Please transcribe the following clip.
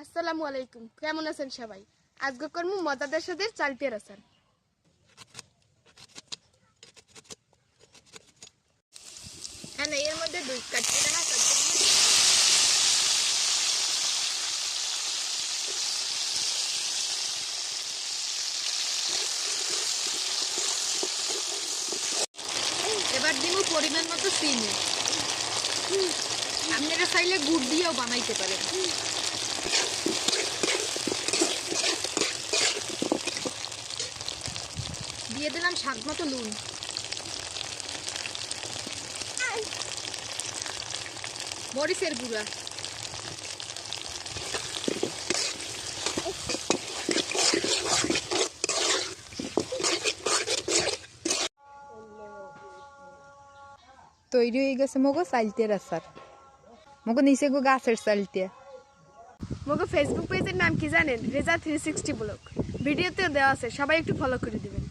আসসালামু আলাইকুম, কেমন আছেন সবাই? আজকে করব মজাদার সাথে চালতের আচার। হ্যাঁ, এর মধ্যে দুধ কাটতে না এবার দিব পরিমাণ মতো চিনি। আপনারা চাইলে গুড় দিয়েও বানাইতে পারেন। দিয়ে দিলাম স্বাদ মতো নুন, মরিচের গুঁড়া, তৈরি হয়ে গেছে মগো চালতের আচার। মগো নিচে গো গাছের চালতে। মগো ফেসবুক পেজের নাম কি জানেন? রেজা 360 ব্লগ। ভিডিওতেও দেওয়া আছে, সবাই একটু ফলো করে দিবেন।